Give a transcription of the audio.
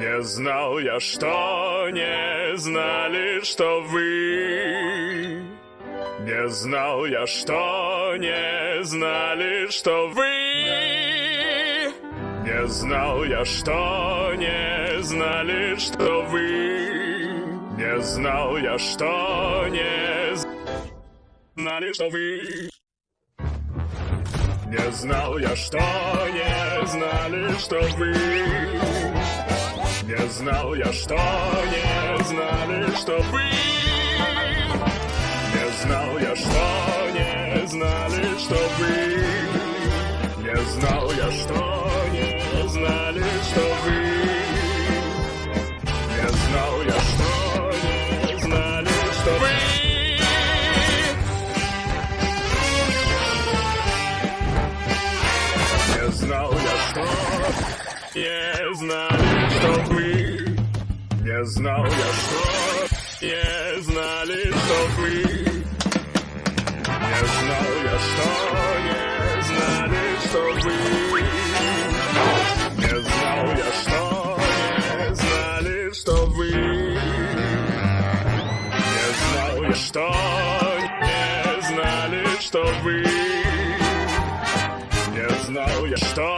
Не знал я, что не знали, что вы. Не знал я, что не знали, что вы. Не знал я, что не знали, что вы. Не знал я, что не знали, что вы. Не знал я, что не знали, что вы. Не знал я, что не знали, что вы. Не знал я, что не знали, что вы. Не знал я, что не знали, что вы. Не знал я, что не знали, что вы. Не знал я, что не знали, что вы. Не знал я, что не знали, что вы. Не знал я, что не знали, что вы. Не знал я, что не знали, что вы. Не знал я, что не знали, что вы. Не знал я, что